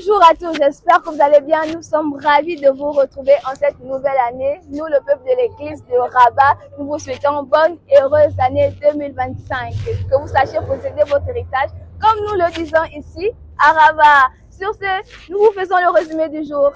Bonjour à tous, j'espère que vous allez bien. Nous sommes ravis de vous retrouver en cette nouvelle année. Nous, le peuple de l'église de Rabat, nous vous souhaitons bonne et heureuse année 2025. Que vous sachiez posséder votre héritage, comme nous le disons ici à Rabat. Sur ce, nous vous faisons le résumé du jour.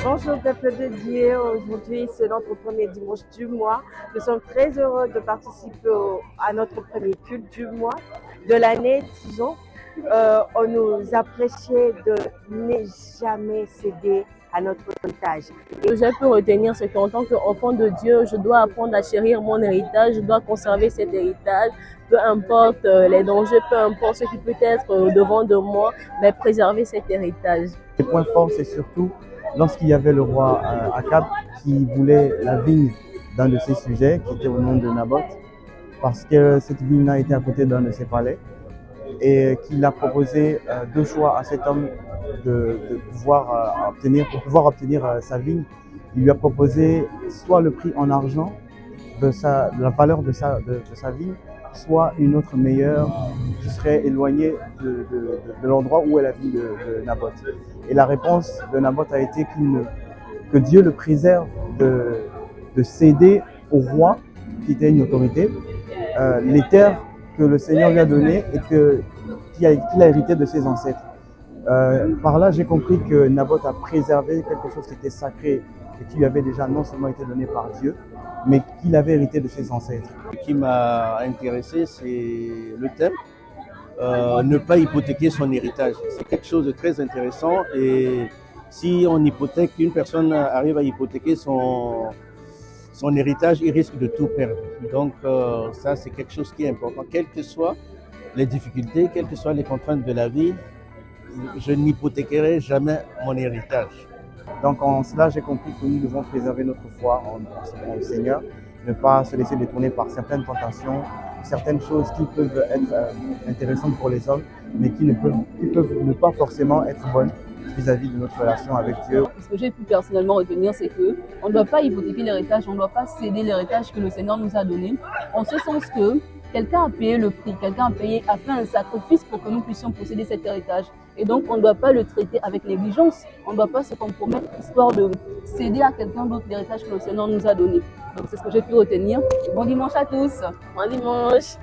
Bonjour peuple de Dieu, aujourd'hui c'est notre premier dimanche du mois. Nous sommes très heureux de participer à notre premier culte du mois, de l'année, disons. On nous a prêché de ne jamais céder à notre héritage. Ce que j'ai pu retenir, c'est qu'en tant qu'enfant de Dieu, je dois apprendre à chérir mon héritage, je dois conserver cet héritage, peu importe les dangers, peu importe ce qui peut être devant de moi, mais préserver cet héritage. Les points forts, c'est surtout lorsqu'il y avait le roi Akab qui voulait la vigne d'un de ses sujets, qui était au nom de Naboth, parce que cette vigne-là était à côté d'un de ses palais, et qu'il a proposé deux choix à cet homme de pouvoir obtenir sa vigne. Il lui a proposé soit le prix en argent de la valeur de sa vigne, soit une autre meilleure qui serait éloignée de l'endroit où est la ville de Naboth. Et la réponse de Naboth a été que Dieu le préserve de céder au roi, qui était une autorité, les terres que le Seigneur lui a données et qu'il a hérité de ses ancêtres. Par là, j'ai compris que Naboth a préservé quelque chose qui était sacré et qui lui avait déjà non seulement été donné par Dieu, mais qu'il avait hérité de ses ancêtres. Ce qui m'a intéressé, c'est le thème, ne pas hypothéquer son héritage. C'est quelque chose de très intéressant et si on hypothèque, une personne arrive à hypothéquer son héritage, il risque de tout perdre. Donc ça, c'est quelque chose qui est important. Quelles que soient les difficultés, quelles que soient les contraintes de la vie, je n'hypothéquerai jamais mon héritage. Donc en cela, j'ai compris que nous devons préserver notre foi en le Seigneur, ne pas se laisser détourner par certaines tentations, certaines choses qui peuvent être intéressantes pour les hommes, mais qui peuvent ne pas forcément être bonnes vis-à-vis de notre relation avec Dieu. Ce que j'ai pu personnellement retenir, c'est qu'on ne doit pas hypothéquer l'héritage, on ne doit pas céder l'héritage que le Seigneur nous a donné, en ce sens que quelqu'un a payé le prix, quelqu'un a fait un sacrifice pour que nous puissions posséder cet héritage. Et donc, on ne doit pas le traiter avec négligence. On ne doit pas se compromettre histoire de céder à quelqu'un d'autre l'héritage que le Seigneur nous a donné. Donc, c'est ce que j'ai pu retenir. Bon dimanche à tous. Bon dimanche.